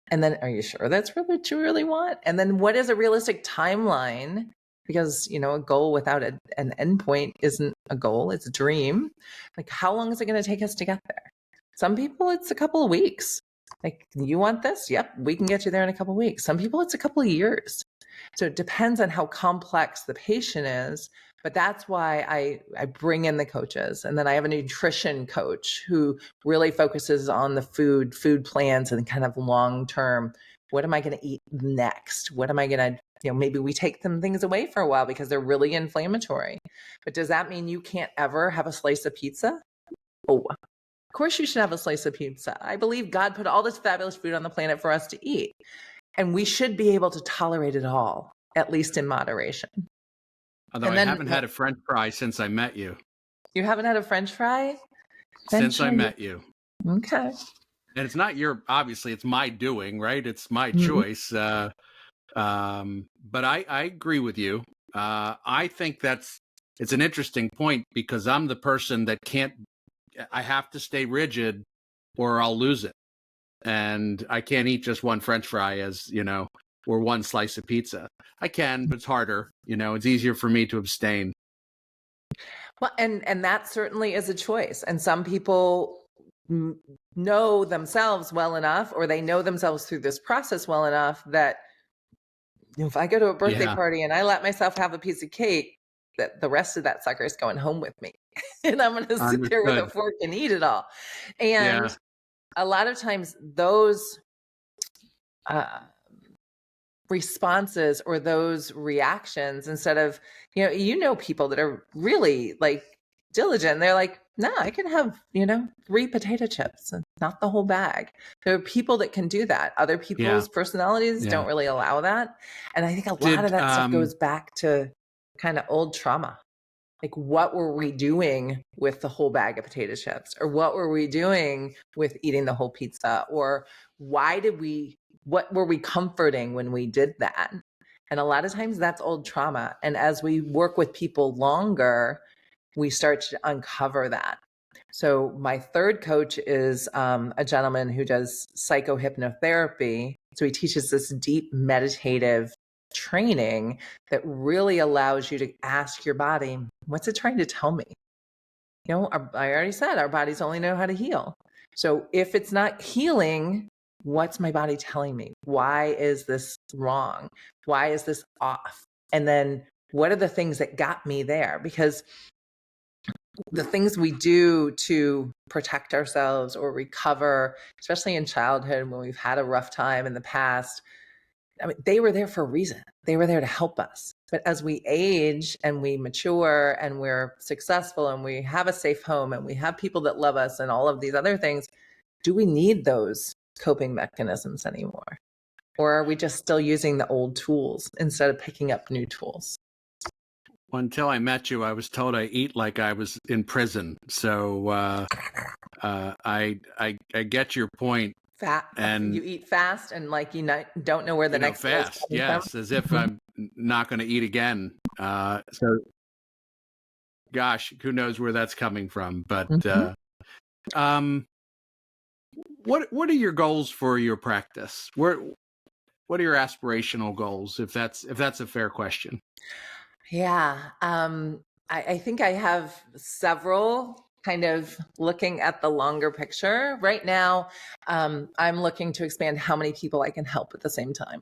And then are you sure that's what you really want? And then what is a realistic timeline? Because, a goal without an endpoint isn't a goal, it's a dream. Like, how long is it going to take us to get there? Some people, it's a couple of weeks. Like, you want this? Yep, we can get you there in a couple of weeks. Some people, it's a couple of years. So it depends on how complex the patient is. But that's why I bring in the coaches. And then I have a nutrition coach who really focuses on the food plans and kind of long-term. What am I going to eat next? What am I going to maybe we take some things away for a while because they're really inflammatory. But does that mean you can't ever have a slice of pizza? Oh, of course you should have a slice of pizza. I believe God put all this fabulous food on the planet for us to eat. And we should be able to tolerate it all, at least in moderation. Although I haven't had a French fry since I met you. You haven't had a French fry? Since I met you. Okay. And it's not obviously it's my doing, right? It's my choice. But I agree with you. I think it's an interesting point because I'm the person that I have to stay rigid or I'll lose it. And I can't eat just one French fry as, or one slice of pizza. I can, but it's harder. It's easier for me to abstain. Well, and that certainly is a choice. And some people know themselves well enough, or they know themselves through this process well enough that if I go to a birthday party and I let myself have a piece of cake, that the rest of that sucker is going home with me. And I'm going to sit there with a fork and eat it all. And a lot of times those responses or those reactions, instead of, people that are really like diligent, they're like, no, I can have, 3 potato chips and not the whole bag. There are people that can do that. Other people's personalities don't really allow that. And I think a lot of that stuff goes back to kind of old trauma. Like, what were we doing with the whole bag of potato chips? Or what were we doing with eating the whole pizza? Or what were we comforting when we did that? And a lot of times that's old trauma. And as we work with people longer, we start to uncover that. So my third coach is a gentleman who does psychohypnotherapy. So he teaches this deep meditative training that really allows you to ask your body, what's it trying to tell me? I already said our bodies only know how to heal. So if it's not healing, what's my body telling me? Why is this wrong? Why is this off? And then what are the things that got me there? Because the things we do to protect ourselves or recover, especially in childhood when we've had a rough time in the past, they were there for a reason. They were there to help us. But as we age and we mature and we're successful and we have a safe home and we have people that love us and all of these other things, do we need those coping mechanisms anymore? Or are we just still using the old tools instead of picking up new tools? Well, until I met you, I was told I eat like I was in prison. So I get your point. And you eat fast and like don't know where the next fast. Yes, from. As if I'm not going to eat again. So, gosh, who knows where that's coming from? But what are your goals for your practice? What are your aspirational goals? If that's a fair question. Yeah, I think I have several. Kind of looking at the longer picture right now. I'm looking to expand how many people I can help at the same time.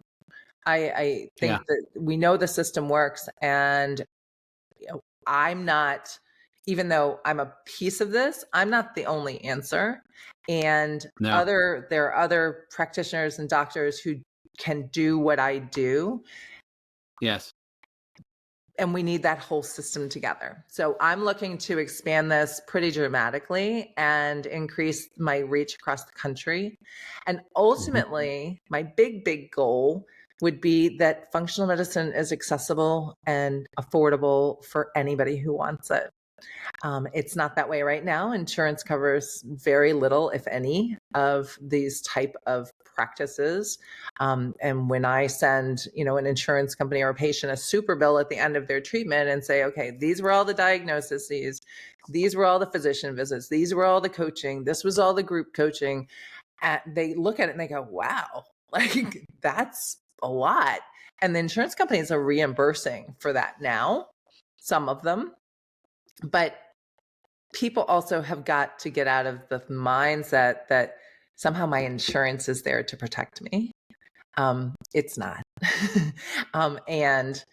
I think that we know the system works, and I'm not, even though I'm a piece of this, I'm not the only answer. And there are other practitioners and doctors who can do what I do. Yes. And we need that whole system together. So I'm looking to expand this pretty dramatically and increase my reach across the country. And ultimately, my big goal would be that functional medicine is accessible and affordable for anybody who wants it. It's not that way right now. Insurance covers very little, if any, of these type of practices. And when I send, an insurance company or a patient a super bill at the end of their treatment and say, okay, these were all the diagnoses, these were all the physician visits, these were all the coaching, this was all the group coaching. They look at it and they go, wow, like that's a lot. And the insurance companies are reimbursing for that now, some of them. But people also have got to get out of the mindset that somehow my insurance is there to protect me. It's not. And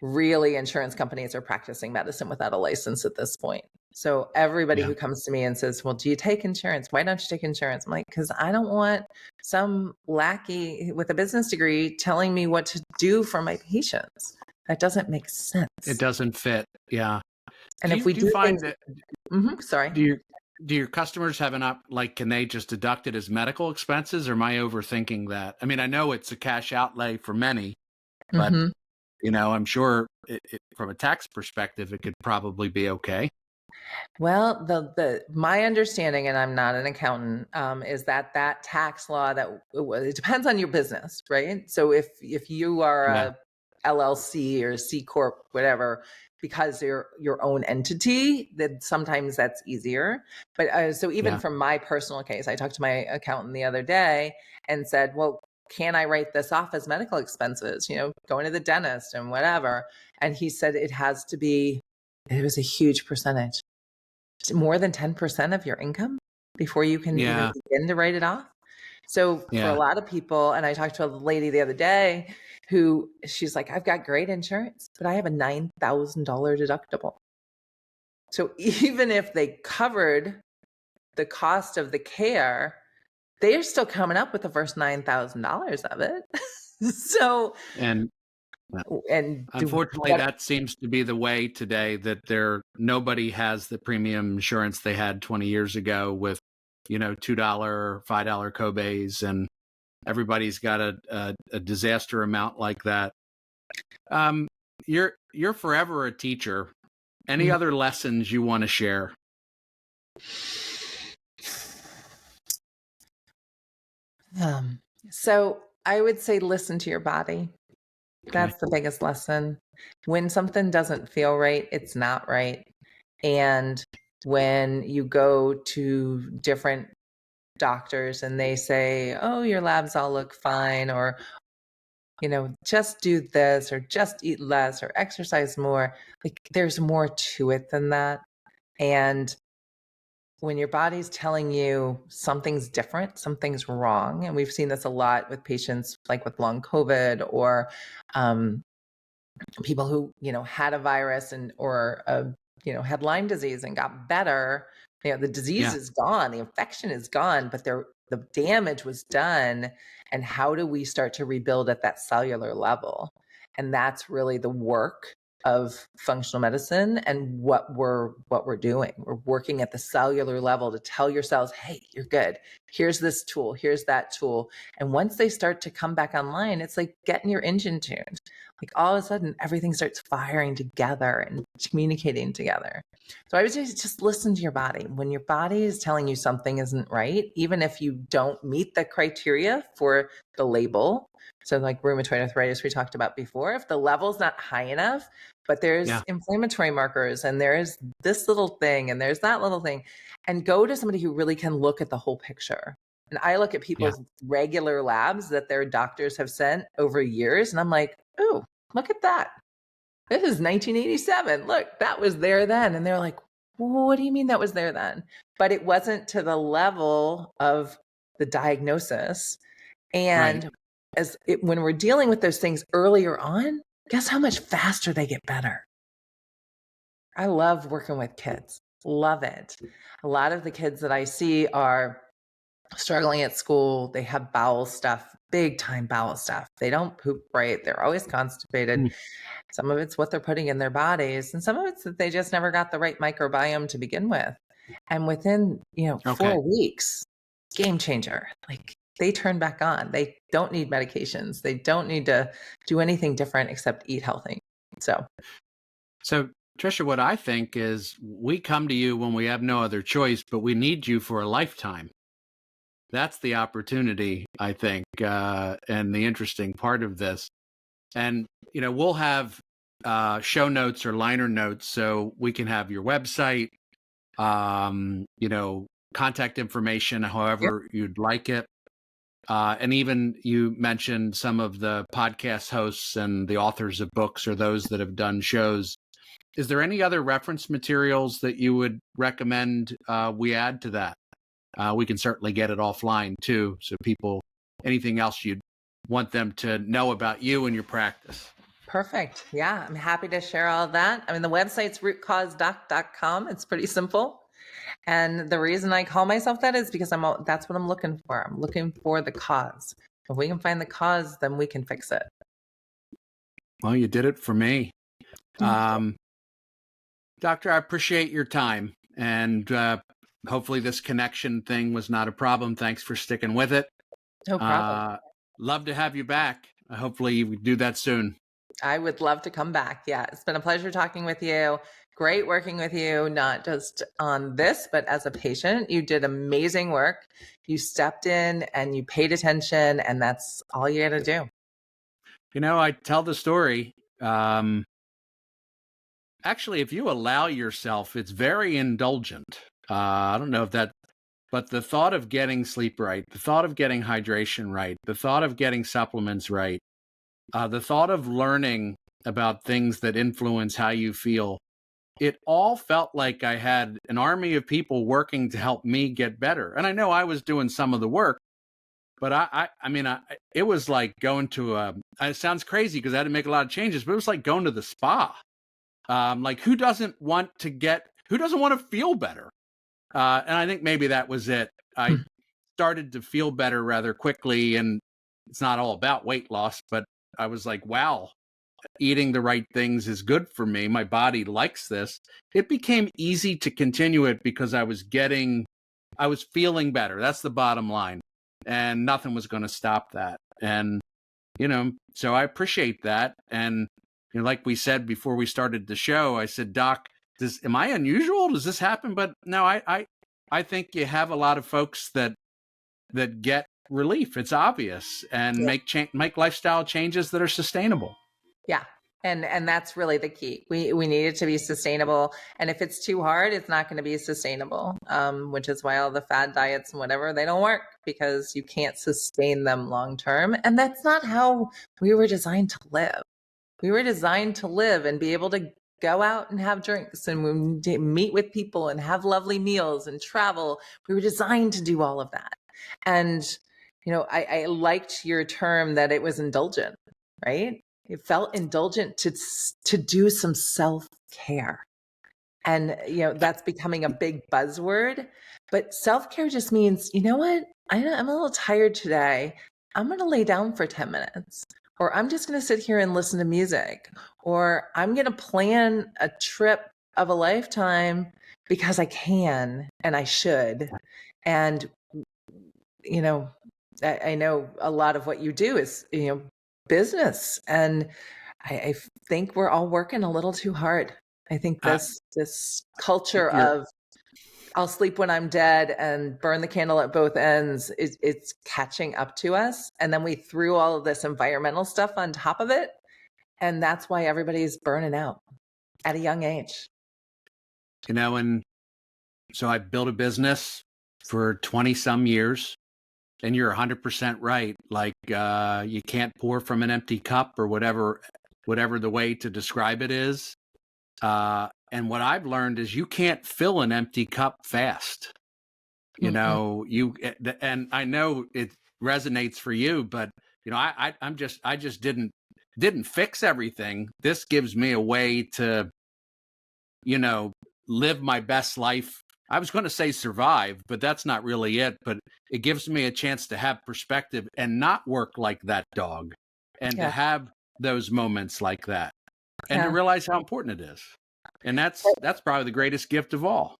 really, insurance companies are practicing medicine without a license at this point. So everybody who comes to me and says, well, do you take insurance? Why don't you take insurance? I'm like, because I don't want some lackey with a business degree telling me what to do for my patients. That doesn't make sense. It doesn't fit. Yeah. And if we do find that, sorry, do your customers have can they just deduct it as medical expenses, or am I overthinking that? I mean, I know it's a cash outlay for many, but I'm sure from a tax perspective, it could probably be okay. Well, my understanding, and I'm not an accountant, is that tax law it depends on your business, right? So if you are a LLC or C Corp, whatever, because you're your own entity, then sometimes that's easier. But so even from my personal case, I talked to my accountant the other day and said, well, can I write this off as medical expenses, going to the dentist and whatever. And he said it was a huge percentage, more than 10% of your income before you can even begin to write it off. So for a lot of people, and I talked to a lady the other day who she's like, I've got great insurance, but I have a $9,000 deductible. So even if they covered the cost of the care, they're still coming up with the first $9,000 of it. So, and unfortunately, that seems to be the way today, that nobody has the premium insurance they had 20 years ago with, $2, $5 copays, and everybody's got a disaster amount like that. You're forever a teacher. Any other lessons you want to share? So I would say listen to your body. That's the biggest lesson. When something doesn't feel right, it's not right. And when you go to different doctors and they say, oh, your labs all look fine, or, just do this, or just eat less, or exercise more, like there's more to it than that. And when your body's telling you something's different, something's wrong, and we've seen this a lot with patients like with long COVID, or people who had a virus or had Lyme disease and got better. The disease is gone, the infection is gone, but the damage was done. And how do we start to rebuild at that cellular level? And that's really the work of functional medicine and what we're doing. We're working at the cellular level to tell your cells, hey, you're good. Here's this tool, here's that tool. And once they start to come back online, it's like getting your engine tuned. Like all of a sudden, everything starts firing together and communicating together. So I would say just listen to your body. When your body is telling you something isn't right, even if you don't meet the criteria for the label, so like rheumatoid arthritis we talked about before, if the level's not high enough, but there's inflammatory markers and there's this little thing and there's that little thing, and go to somebody who really can look at the whole picture. And I look at people's regular labs that their doctors have sent over years, and I'm like, oh, look at that. This is 1987. Look, that was there then. And they're like, well, what do you mean that was there then? But it wasn't to the level of the diagnosis. And when we're dealing with those things earlier on, guess how much faster they get better? I love working with kids. Love it. A lot of the kids that I see are struggling at school. They have bowel stuff, big time bowel stuff. They don't poop right. They're always constipated. Some of it's what they're putting in their bodies, and some of it's that they just never got the right microbiome to begin with. And within, 4 weeks, game changer. Like they turn back on. They don't need medications. They don't need to do anything different except eat healthy. So Tricia, what I think is we come to you when we have no other choice, but we need you for a lifetime. That's the opportunity, I think, and the interesting part of this. And, we'll have show notes or liner notes so we can have your website, contact information, however you'd like it. And even you mentioned some of the podcast hosts and the authors of books or those that have done shows. Is there any other reference materials that you would recommend we add to that? We can certainly get it offline too. So anything else you'd want them to know about you and your practice? Perfect. Yeah, I'm happy to share all of that. I mean, the website's rootcausedoc.com. It's pretty simple. And the reason I call myself that is because that's what I'm looking for. I'm looking for the cause. If we can find the cause, then we can fix it. Well, you did it for me. Doctor, I appreciate your time. And hopefully this connection thing was not a problem. Thanks for sticking with it. No problem. Love to have you back. Hopefully we do that soon. I would love to come back. Yeah, it's been a pleasure talking with you. Great working with you, not just on this, but as a patient. You did amazing work. You stepped in and you paid attention, and that's all you got to do. I tell the story. Actually, if you allow yourself, it's very indulgent. I don't know if that But the thought of getting sleep right, the thought of getting hydration right, the thought of getting supplements right, the thought of learning about things that influence how you feel, it all felt like I had an army of people working to help me get better. And I know I was doing some of the work, but it was like going to it sounds crazy because I had to make a lot of changes, but it was like going to the spa. Like who doesn't want to feel better? And I think maybe that was it. I started to feel better rather quickly, and it's not all about weight loss, but I was like, wow, eating the right things is good for me. My body likes this. It became easy to continue it because I was feeling better. That's the bottom line. And nothing was going to stop that. And, so I appreciate that. And, like we said before we started the show, I said, Doc, am I unusual? Does this happen? But no, I think you have a lot of folks that get relief. It's obvious, and make lifestyle changes that are sustainable. Yeah. And that's really the key. We need it to be sustainable. And if it's too hard, it's not going to be sustainable, which is why all the fad diets and whatever, they don't work because you can't sustain them long term. And that's not how we were designed to live. We were designed to live and be able to go out and have drinks and meet with people and have lovely meals and travel. We were designed to do all of that. And, I liked your term that it was indulgent, right? It felt indulgent to do some self-care. And, that's becoming a big buzzword. But self-care just means, you know what? I'm a little tired today. I'm going to lay down for 10 minutes. Or I'm just going to sit here and listen to music. Or I'm going to plan a trip of a lifetime because I can and I should. And, I know a lot of what you do is, business. And I think we're all working a little too hard. I think this culture of I'll sleep when I'm dead and burn the candle at both ends, it's catching up to us. And then we threw all of this environmental stuff on top of it. And that's why everybody's burning out at a young age. And so I built a business for 20 some years, and you're 100% right. Like, you can't pour from an empty cup, or whatever the way to describe it is. And what I've learned is you can't fill an empty cup fast. And I know it resonates for you, but I just didn't fix everything. This gives me a way to, live my best life. I was going to say survive, but that's not really it. But it gives me a chance to have perspective and not work like that dog, and to have those moments like that, and to realize how important it is. And that's probably the greatest gift of all.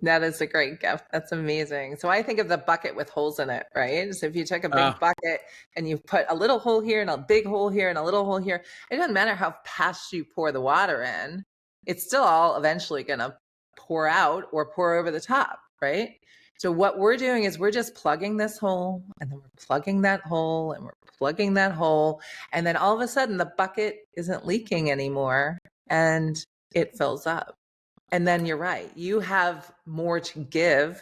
That is a great gift. That's amazing. So I think of the bucket with holes in it, right? So if you take a big bucket and you put a little hole here and a big hole here and a little hole here, it doesn't matter how fast you pour the water in, it's still all eventually going to pour out or pour over the top, right? So what we're doing is we're just plugging this hole, and then we're plugging that hole, and we're plugging that hole. And then all of a sudden the bucket isn't leaking anymore and it fills up. And then you're right. You have more to give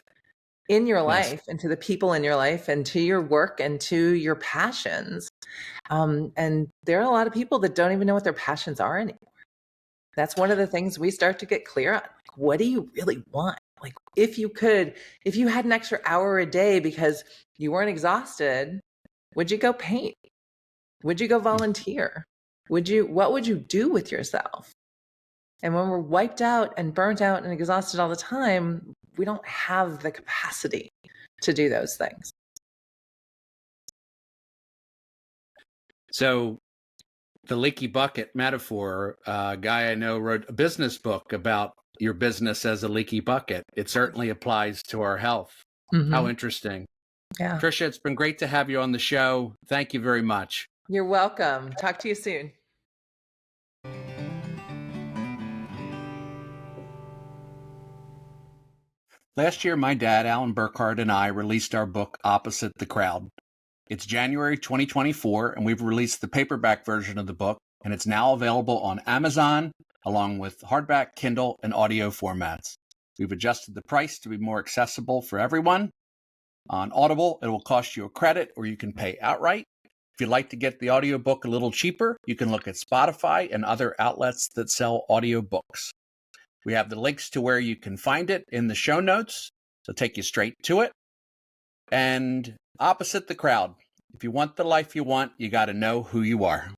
in your life and to the people in your life and to your work and to your passions. And there are a lot of people that don't even know what their passions are anymore. That's one of the things we start to get clear on. What do you really want? Like, if you had an extra hour a day because you weren't exhausted, would you go paint? Would you go volunteer? What would you do with yourself? And when we're wiped out and burnt out and exhausted all the time, we don't have the capacity to do those things. So the leaky bucket metaphor, a guy I know wrote a business book about your business as a leaky bucket. It certainly applies to our health. How interesting. Yeah. Tricia, it's been great to have you on the show. Thank you very much. You're welcome. Talk to you soon. Last year, my dad, Alan Burkhardt, and I released our book, Opposite the Crowd. It's January 2024, and we've released the paperback version of the book, and it's now available on Amazon, along with hardback, Kindle, and audio formats. We've adjusted the price to be more accessible for everyone. On Audible, it will cost you a credit or you can pay outright. If you'd like to get the audiobook a little cheaper, you can look at Spotify and other outlets that sell audiobooks. We have the links to where you can find it in the show notes, so take you straight to it. And opposite the crowd, if you want the life you want, you got to know who you are.